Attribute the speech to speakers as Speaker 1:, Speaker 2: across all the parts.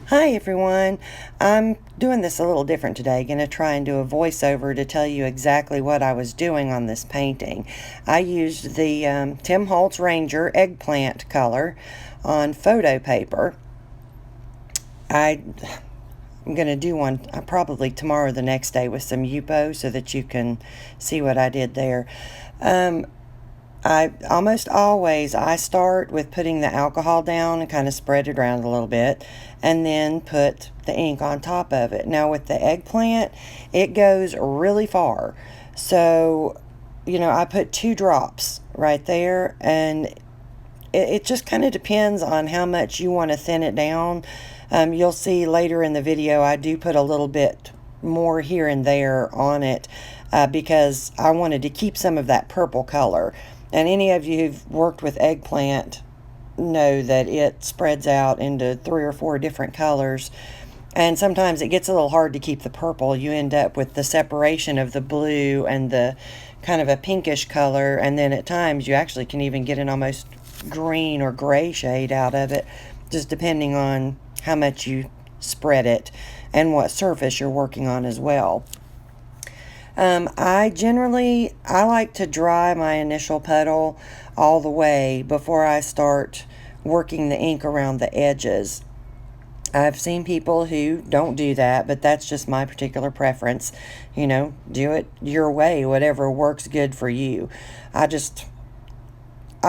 Speaker 1: Hi everyone, I'm doing this a little different today. Going to try and do a voiceover to tell you exactly what I was doing on this painting. I used the Tim Holtz Ranger Eggplant color on photo paper. I'm going to do one probably tomorrow or the next day with some Yupo so that you can see what I did there. I almost always start with putting the alcohol down and kind of spread it around a little bit and then put the ink on top of it. Now with the eggplant, it goes really far. So, I put 2 drops right there, and it just kind of depends on how much you want to thin it down. You'll see later in the video I do put a little bit more here and there on it because I wanted to keep some of that purple color. And any of you who've worked with eggplant know that it spreads out into 3 or 4 different colors. And sometimes it gets a little hard to keep the purple. You end up with the separation of the blue and the kind of a pinkish color. And then at times you actually can even get an almost green or gray shade out of it, just depending on how much you spread it and what surface you're working on as well. I like to dry my initial puddle all the way before I start working the ink around the edges. I've seen people who don't do that, but that's just my particular preference. Do it your way, whatever works good for you. I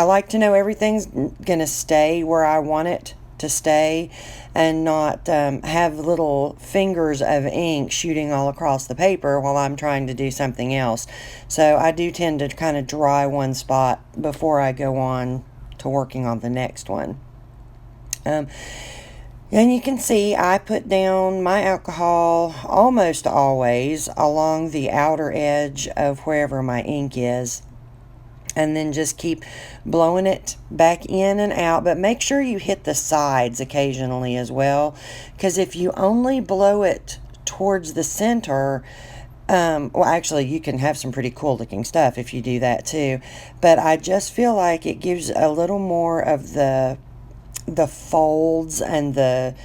Speaker 1: like to know everything's going to stay where I want it to stay and not have little fingers of ink shooting all across the paper while I'm trying to do something else. So I do tend to kind of dry one spot before I go on to working on the next one. And you can see I put down my alcohol almost always along the outer edge of wherever my ink is, and then just keep blowing it back in and out. But make sure you hit the sides occasionally as well, because if you only blow it towards the center, well, actually you can have some pretty cool looking stuff if you do that too, but I just feel like it gives a little more of the folds and the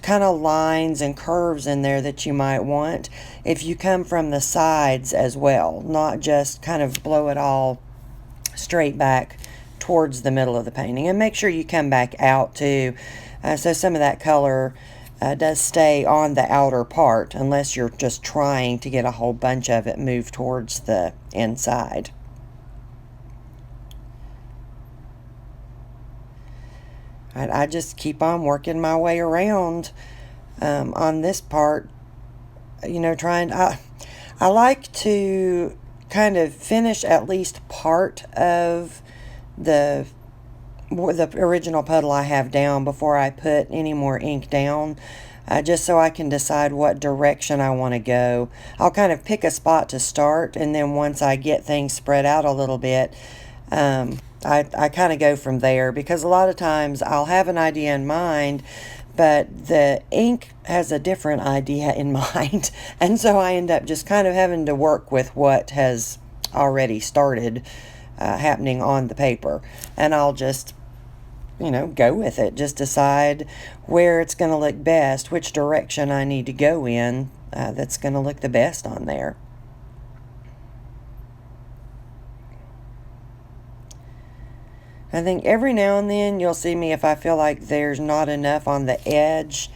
Speaker 1: kind of lines and curves in there that you might want if you come from the sides as well, not just kind of blow it all straight back towards the middle of the painting. And make sure you come back out too, so some of that color does stay on the outer part, unless you're just trying to get a whole bunch of it moved towards the inside. I just keep on working my way around on this part, trying. I like to kind of finish at least part of the original puddle I have down before I put any more ink down, just so I can decide what direction I want to go. I'll kind of pick a spot to start, and then once I get things spread out a little bit, I kind of go from there, because a lot of times I'll have an idea in mind, but the ink has a different idea in mind, and so I end up just kind of having to work with what has already started happening on the paper, and I'll just go with it, just decide where it's going to look best, which direction I need to go in that's going to look the best on there. I think every now and then you'll see me, if I feel like there's not enough on the edge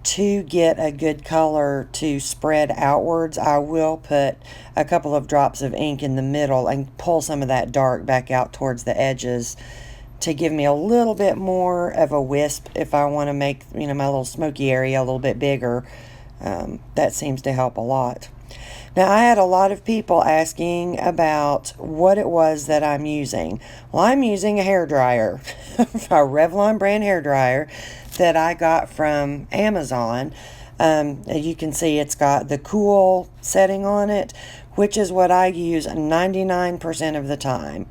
Speaker 1: to get a good color to spread outwards, I will put a couple of drops of ink in the middle and pull some of that dark back out towards the edges to give me a little bit more of a wisp if I want to make my little smoky area a little bit bigger. That seems to help a lot. Now, I had a lot of people asking about what it was that I'm using. Well, I'm using a hairdryer, a Revlon brand hairdryer that I got from Amazon. You can see it's got the cool setting on it, which is what I use 99% of the time.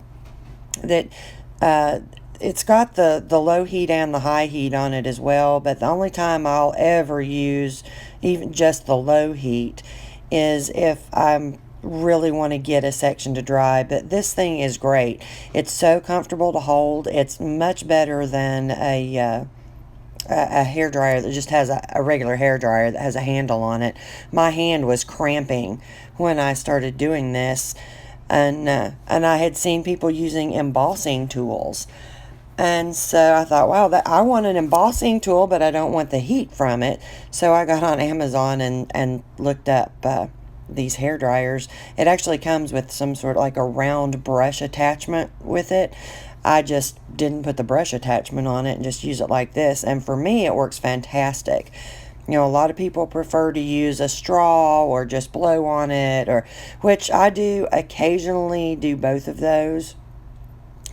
Speaker 1: It's got the low heat and the high heat on it as well, but the only time I'll ever use even just the low heat is if I really want to get a section to dry. But this thing is great. It's so comfortable to hold. It's much better than a a hair dryer that just has a regular hair dryer that has a handle on it. My hand was cramping when I started doing this, and I had seen people using embossing tools. And so I thought, wow, that I want an embossing tool, but I don't want the heat from it. So I got on Amazon and looked up these hair dryers. It actually comes with some sort of like a round brush attachment with it. I just didn't put the brush attachment on it and just use it like this. And for me, it works fantastic. You know, a lot of people prefer to use a straw or just blow on it, or which I do occasionally do both of those,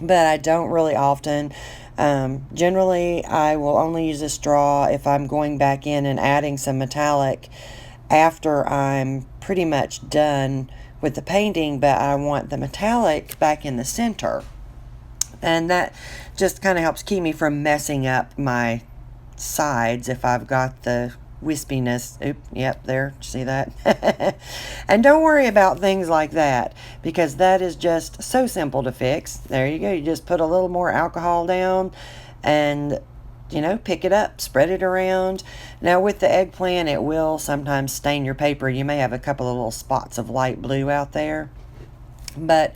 Speaker 1: but I don't really often. Generally, I will only use a straw if I'm going back in and adding some metallic after I'm pretty much done with the painting, but I want the metallic back in the center. And that just kind of helps keep me from messing up my sides if I've got the wispiness. Oop, yep, there, see that? And don't worry about things like that, because that is just so simple to fix. There you go. You just put a little more alcohol down and, you know, pick it up, spread it around. Now with the eggplant, it will sometimes stain your paper. You may have a couple of little spots of light blue out there, but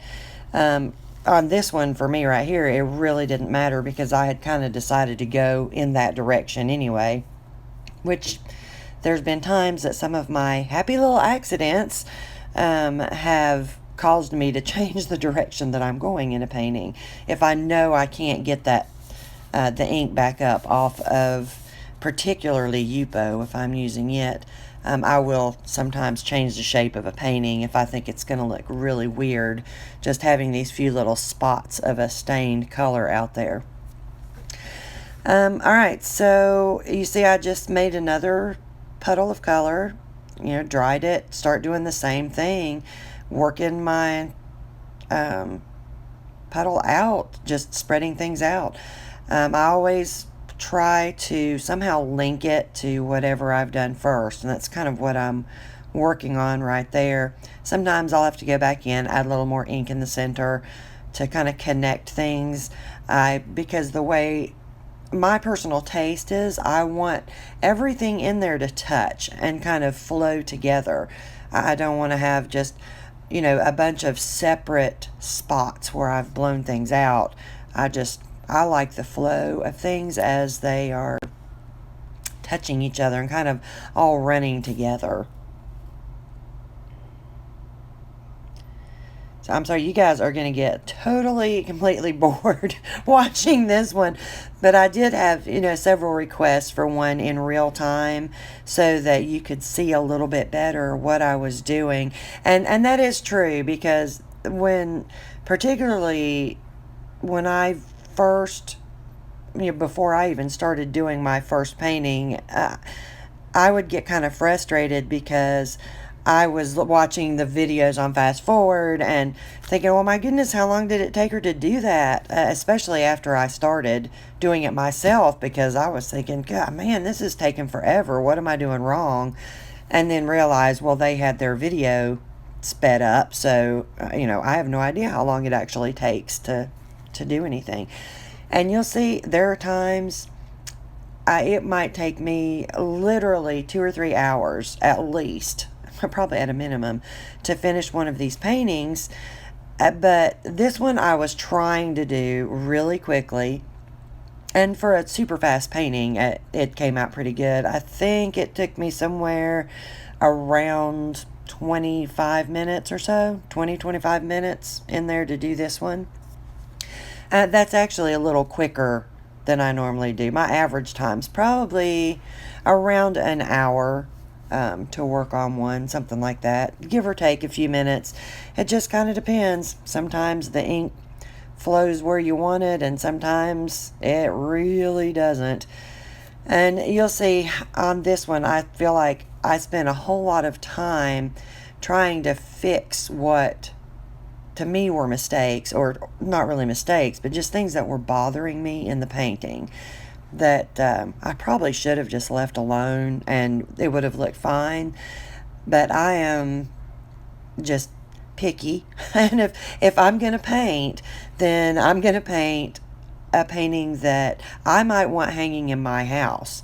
Speaker 1: on this one for me right here, it really didn't matter because I had kind of decided to go in that direction anyway, which there's been times that some of my happy little accidents have caused me to change the direction that I'm going in a painting. If I know I can't get that the ink back up off of particularly Yupo, if I'm using it, I will sometimes change the shape of a painting if I think it's going to look really weird, just having these few little spots of a stained color out there. Alright, so you see I just made another puddle of color, you know, dried it, start doing the same thing, working my puddle out, just spreading things out. I always try to somehow link it to whatever I've done first, and that's kind of what I'm working on right there. Sometimes I'll have to go back in, add a little more ink in the center to kind of connect things, because the way my personal taste is, I want everything in there to touch and kind of flow together. I don't want to have just, you know, a bunch of separate spots where I've blown things out. I like the flow of things as they are touching each other and kind of all running together. So I'm sorry, you guys are going to get completely bored watching this one. But I did have, you know, several requests for one in real time so that you could see a little bit better what I was doing. And that is true, because particularly when I first, you know, before I even started doing my first painting, I would get kind of frustrated because I was watching the videos on fast forward and thinking, oh my goodness, how long did it take her to do that? Especially after I started doing it myself, because I was thinking, God, man, this is taking forever. What am I doing wrong? And then realized, well, they had their video sped up. So, you know, I have no idea how long it actually takes to do anything. And you'll see there are times it might take me literally 2 or 3 hours at least, probably at a minimum, to finish one of these paintings. But this one I was trying to do really quickly, and for a super fast painting, it came out pretty good. I think it took me somewhere around 25 minutes or so, 25 minutes in there to do this one. That's actually a little quicker than I normally do. My average time's probably around an hour to work on one, something like that, give or take a few minutes. It just kind of depends. Sometimes the ink flows where you want it, and sometimes it really doesn't. And you'll see on this one, I feel like I spent a whole lot of time trying to fix what to me were mistakes, or not really mistakes, but just things that were bothering me in the painting that I probably should have just left alone and it would have looked fine. But I am just picky, and if I'm going to paint, then I'm going to paint a painting that I might want hanging in my house.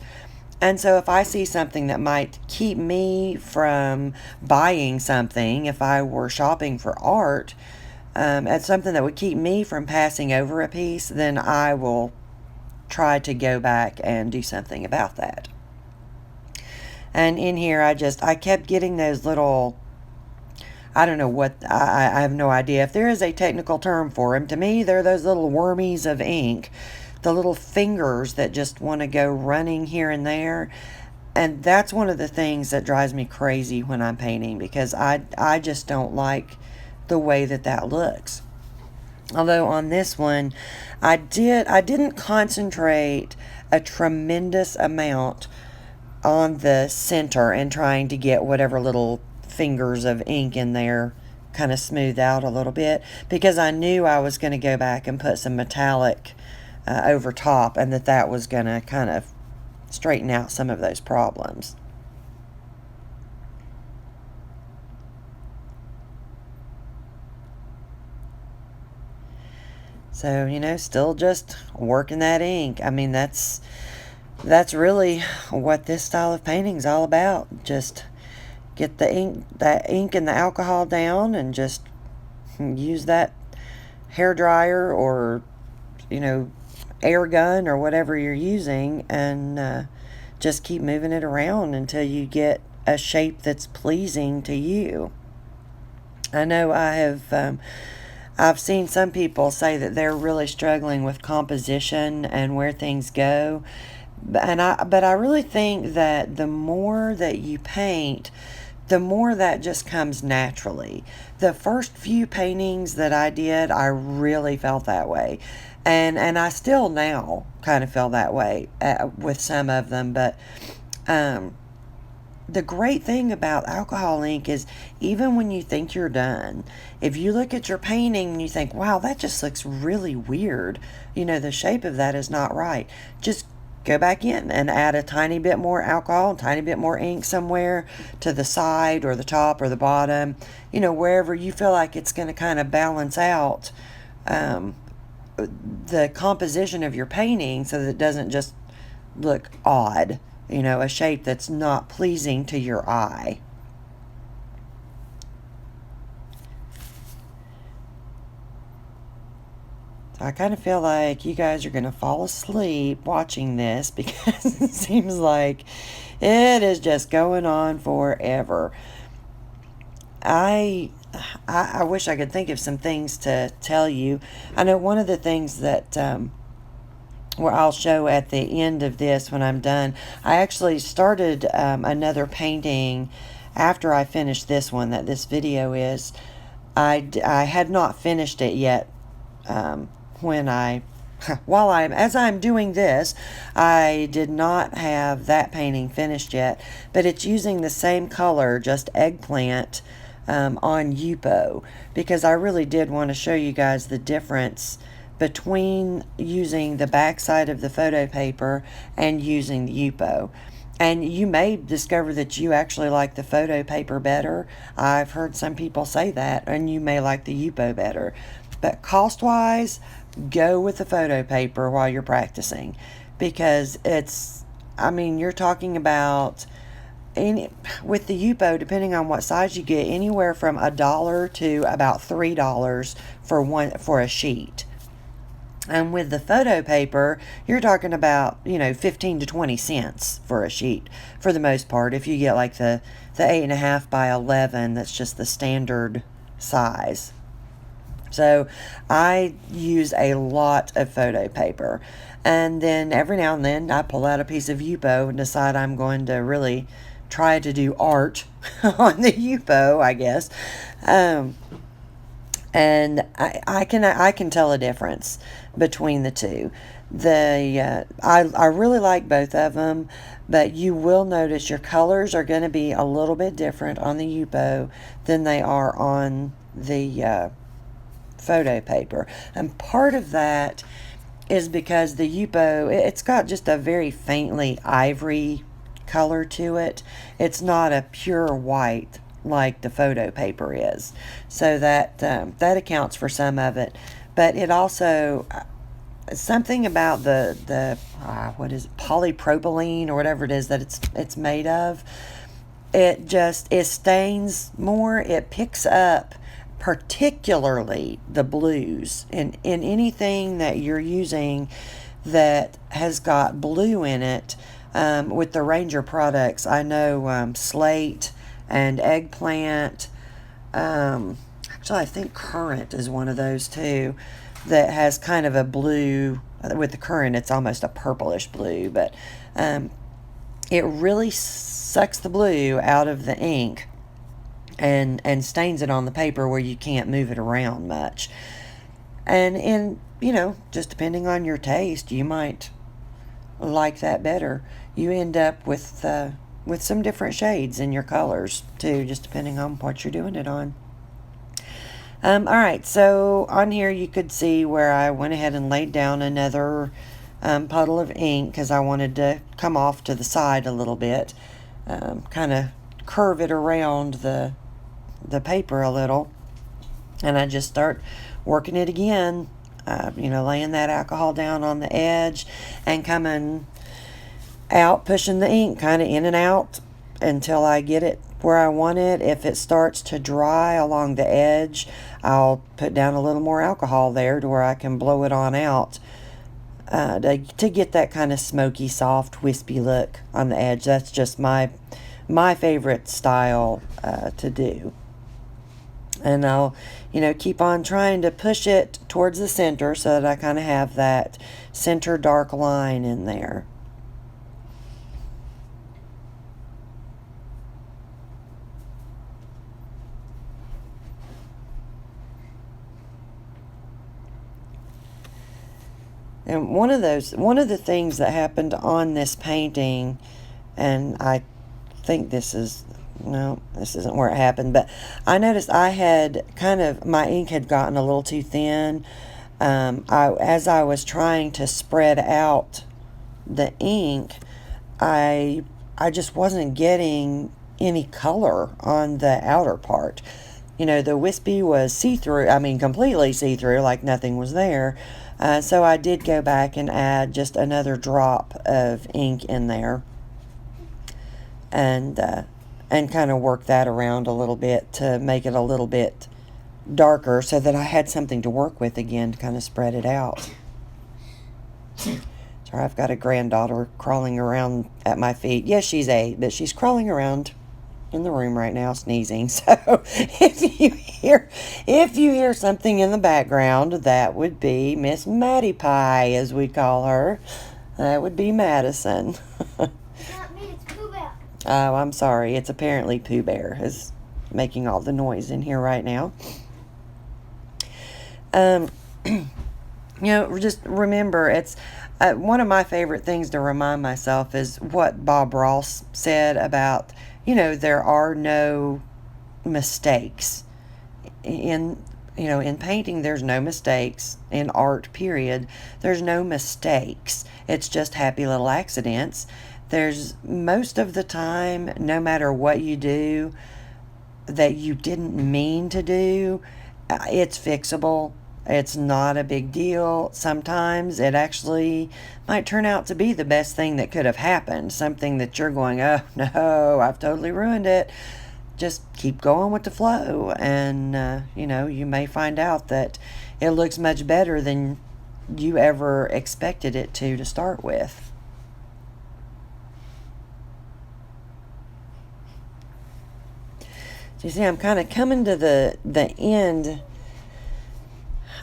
Speaker 1: And so if I see something that might keep me from buying something, if I were shopping for art, at something that would keep me from passing over a piece, then I will try to go back and do something about that. And in here, I kept getting those little, I don't know what, I have no idea if there is a technical term for them. To me, they're those little wormies of ink, the little fingers that just want to go running here and there. And that's one of the things that drives me crazy when I'm painting, because I just don't like the way that looks. Although on this one, I didn't concentrate a tremendous amount on the center and trying to get whatever little fingers of ink in there kind of smooth out a little bit, because I knew I was going to go back and put some metallic over top, and that was going to kind of straighten out some of those problems. So, you know, still just working that ink. I mean, that's really what this style of painting is all about. Just get the ink and the alcohol down, and just use that hair dryer or, you know, air gun or whatever you're using, and just keep moving it around until you get a shape that's pleasing to you. I know I've seen some people say that they're really struggling with composition and where things go. But I really think that the more that you paint, the more that just comes naturally. The first few paintings that I did, I really felt that way. And I still now kind of feel that way with some of them. But the great thing about alcohol ink is, even when you think you're done, if you look at your painting and you think, wow, that just looks really weird, you know, the shape of that is not right, just go back in and add a tiny bit more alcohol, a tiny bit more ink somewhere to the side or the top or the bottom, you know, wherever you feel like it's going to kind of balance out the composition of your painting, so that it doesn't just look odd, you know, a shape that's not pleasing to your eye. So I kind of feel like you guys are going to fall asleep watching this, because it seems like it is just going on forever. I wish I could think of some things to tell you. I know one of the things that where I'll show at the end of this when I'm done, I actually started another painting after I finished this one that this video is. I had not finished it yet when as I'm doing this, I did not have that painting finished yet, but it's using the same color, just Eggplant, on Yupo, because I really did want to show you guys the difference between using the back side of the photo paper and using the Yupo. And you may discover that you actually like the photo paper better. I've heard some people say that, and you may like the Yupo better. But cost-wise, go with the photo paper while you're practicing, because you're talking about, with the Yupo, depending on what size you get, anywhere from $1 to about $3 for a sheet. And with the photo paper, you're talking about, 15 to 20 cents for a sheet for the most part. If you get like the 8.5 by 11, that's just the standard size. So I use a lot of photo paper. And then every now and then I pull out a piece of Yupo and decide I'm going to really try to do art on the Yupo, I guess. And I can tell a difference between the two. I really like both of them, but you will notice your colors are going to be a little bit different on the Yupo than they are on the photo paper. And part of that is because the Yupo, it's got just a very faintly ivory color to it. It's not a pure white like the photo paper is. So that accounts for some of it. But it also, something about the what is it, polypropylene or whatever it is that it's made of. It stains more. It picks up particularly the blues in anything that you're using that has got blue in it. With the Ranger products, I know Slate and Eggplant. Actually, I think Current is one of those too, that has kind of a blue. With the Current, it's almost a purplish blue, but it really sucks the blue out of the ink and stains it on the paper where you can't move it around much. And just depending on your taste, you might like that better. You end up with some different shades in your colors too, just depending on what you're doing it on. All right, so on here you could see where I went ahead and laid down another puddle of ink because I wanted to come off to the side a little bit, kind of curve it around the paper a little, and I just start working it again, laying that alcohol down on the edge and coming out, pushing the ink kind of in and out until I get it where I want it. If it starts to dry along the edge, I'll put down a little more alcohol there to where I can blow it on out to get that kind of smoky, soft, wispy look on the edge. That's just my favorite style to do. And I'll, keep on trying to push it towards the center so that I kind of have that center dark line in there. And one of the things that happened on this painting, and I think this isn't where it happened, but I noticed I had my ink had gotten a little too thin. As I was trying to spread out the ink, I just wasn't getting any color on the outer part. The wispy was see-through, completely see-through, like nothing was there. So I did go back and add just another drop of ink in there and kind of work that around a little bit to make it a little bit darker so that I had something to work with again to kind of spread it out. Sorry, I've got a granddaughter crawling around at my feet. Yes, she's 8, but she's crawling around in the room right now sneezing. So if you hear something in the background, that would be Miss Maddie Pie, as we call her. That would be Madison.
Speaker 2: Not me, it's Pooh Bear.
Speaker 1: Oh, I'm sorry. It's apparently Pooh Bear is making all the noise in here right now. Just remember, it's one of my favorite things to remind myself is what Bob Ross said about, there are no mistakes. In painting, there's no mistakes. In art, period, there's no mistakes. It's just happy little accidents. There's most of the time, no matter what you do that you didn't mean to do, it's fixable. It's not a big deal. Sometimes it actually might turn out to be the best thing that could have happened. Something that you're going, oh no, I've totally ruined it. Just keep going with the flow. And, you may find out that it looks much better than you ever expected it to start with. So you see, I'm kind of coming to the end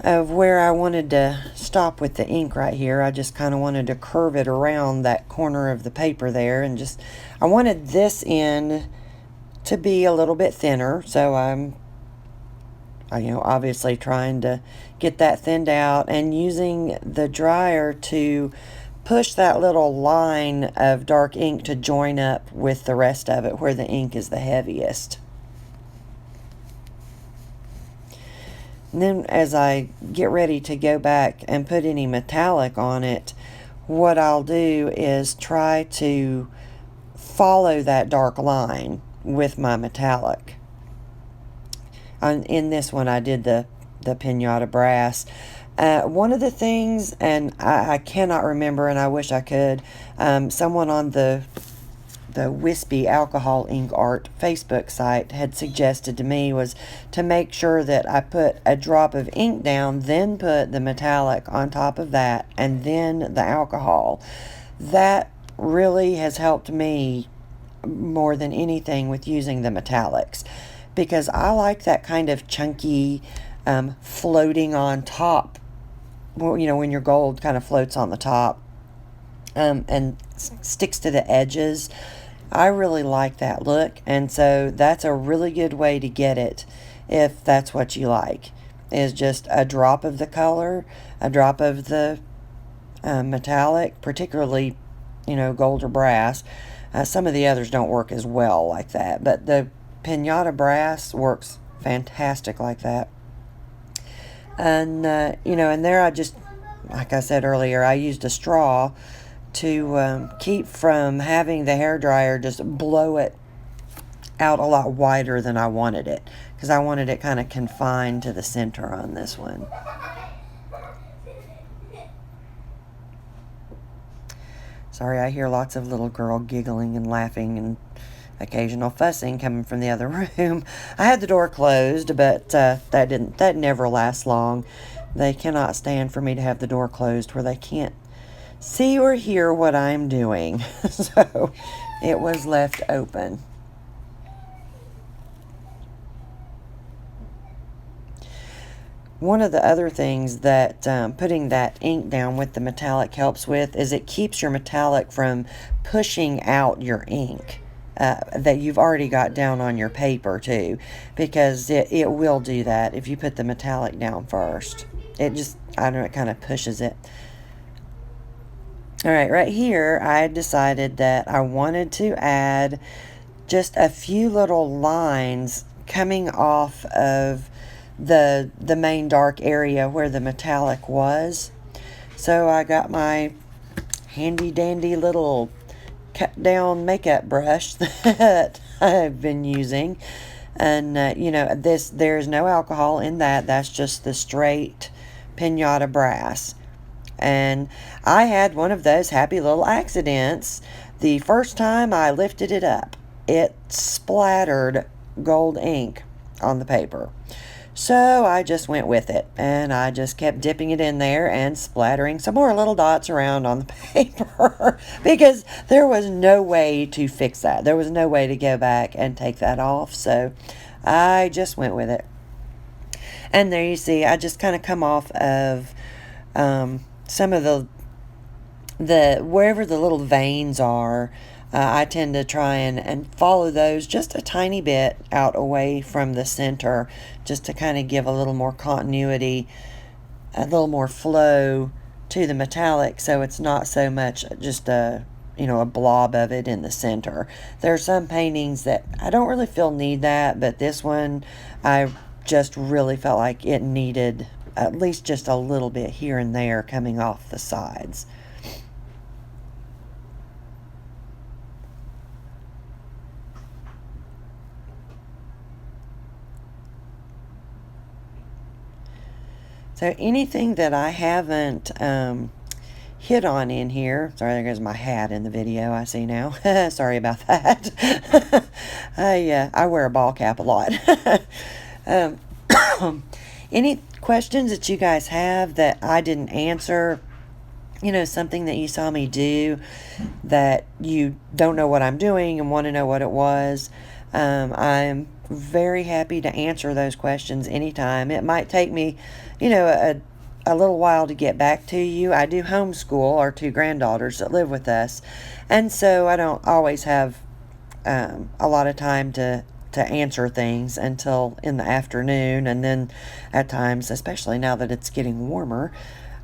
Speaker 1: of where I wanted to stop with the ink right here. I just kind of wanted to curve it around that corner of the paper there, and I wanted this end to be a little bit thinner, so I'm obviously trying to get that thinned out and using the dryer to push that little line of dark ink to join up with the rest of it where the ink is the heaviest. And then as I get ready to go back and put any metallic on it, what I'll do is try to follow that dark line with my metallic. In this one I did the Pinata Brass. One of the things, and I cannot remember, and I wish I could, someone on the Wispy Alcohol Ink Art Facebook site had suggested to me was to make sure that I put a drop of ink down, then put the metallic on top of that, and then the alcohol. That really has helped me more than anything with using the metallics, because I like that kind of chunky floating on top. Well, you know, when your gold kind of floats on the top and sticks to the edges. I really like that look, and so that's a really good way to get it if that's what you like, is just a drop of the color, a drop of the metallic, particularly, you know, gold or brass. Some of the others don't work as well like that, but the Pinata Brass works fantastic like that. And, you know, and there I just, like I said earlier, I used a straw to keep from having the hairdryer just blow it out a lot wider than I wanted it, because I wanted it kind of confined to the center on this one. Sorry, I hear lots of little girl giggling and laughing and occasional fussing coming from the other room. I had the door closed, but that never lasts long. They cannot stand for me to have the door closed where they can't see or hear what I'm doing. So it was left open. One of the other things that putting that ink down with the metallic helps with is it keeps your metallic from pushing out your ink that you've already got down on your paper too, because it will do that if you put the metallic down first. It just, I don't know, it kind of pushes it. Alright, right here I decided that I wanted to add just a few little lines coming off of the main dark area where the metallic was. So I got my handy dandy little cut down makeup brush that I've been using, and you know, there's no alcohol in that. That's just the straight Pinata Brass. And I had one of those happy little accidents. The first time I lifted it up, it splattered gold ink on the paper. So I just went with it, and I just kept dipping it in there and splattering some more little dots around on the paper because there was no way to fix that. There was no way to go back and take that off, so I just went with it. And there you see, I just kind of come off of some of the wherever the little veins are. I tend to try and follow those just a tiny bit out away from the center, just to kind of give a little more continuity, a little more flow to the metallic, so it's not so much just a blob of it in the center. There are some paintings that I don't really feel need that, but this one I just really felt like it needed at least just a little bit here and there coming off the sides. So anything that I haven't hit on in here, sorry, there goes my hat in the video I see now. Sorry about that. I wear a ball cap a lot. Any questions that you guys have that I didn't answer? You know, something that you saw me do that you don't know what I'm doing and want to know what it was. I'm very happy to answer those questions anytime. It might take me, you know, a little while to get back to you. I do homeschool our two granddaughters that live with us, and so I don't always have a lot of time to answer things until in the afternoon, and then at times, especially now that it's getting warmer,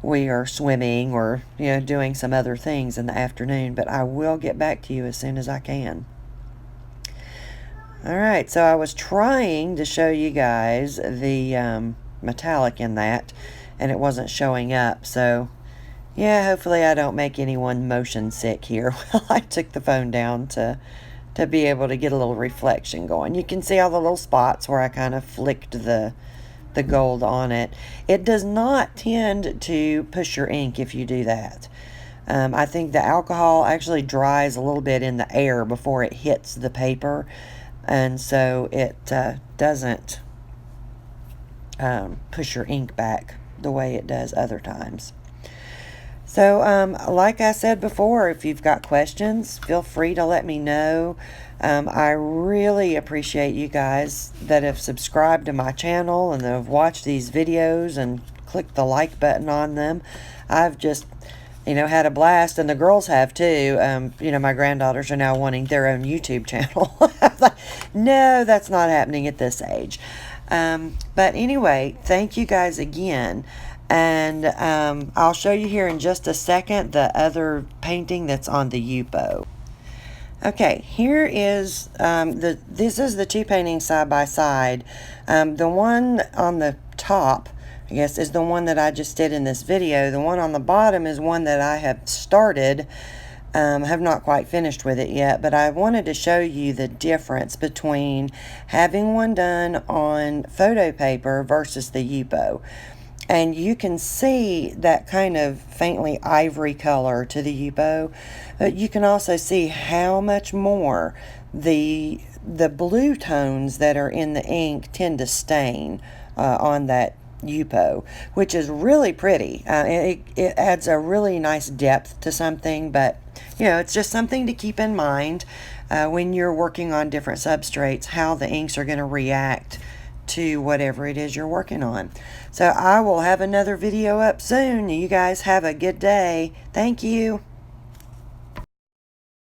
Speaker 1: we are swimming or, you know, doing some other things in the afternoon, but I will get back to you as soon as I can. Alright, so I was trying to show you guys the metallic in that, and it wasn't showing up, so yeah, hopefully I don't make anyone motion sick here while I took the phone down to be able to get a little reflection going. You can see all the little spots where I kind of flicked the the gold on it. It does not tend to push your ink if you do that. I think the alcohol actually dries a little bit in the air before it hits the paper, and so it doesn't push your ink back the way it does other times. So like I said before, if you've got questions, feel free to let me know. I really appreciate you guys that have subscribed to my channel and that have watched these videos and clicked the like button on them. I've just, had a blast, and the girls have too. My granddaughters are now wanting their own YouTube channel. No, that's not happening at this age. But anyway, thank you guys again. And I'll show you here in just a second the other painting that's on the Yupo. Okay, here is this is the two paintings side by side. The one on the top, I guess, is the one that I just did in this video. The one on the bottom is one that I have started, have not quite finished with it yet, but I wanted to show you the difference between having one done on photo paper versus the Yupo. And you can see that kind of faintly ivory color to the Yupo, but you can also see how much more the blue tones that are in the ink tend to stain on that Yupo, which is really pretty. It adds a really nice depth to something, but it's just something to keep in mind when you're working on different substrates, how the inks are going to react to whatever it is you're working on. So I will have another video up soon. You guys have a good day. Thank you.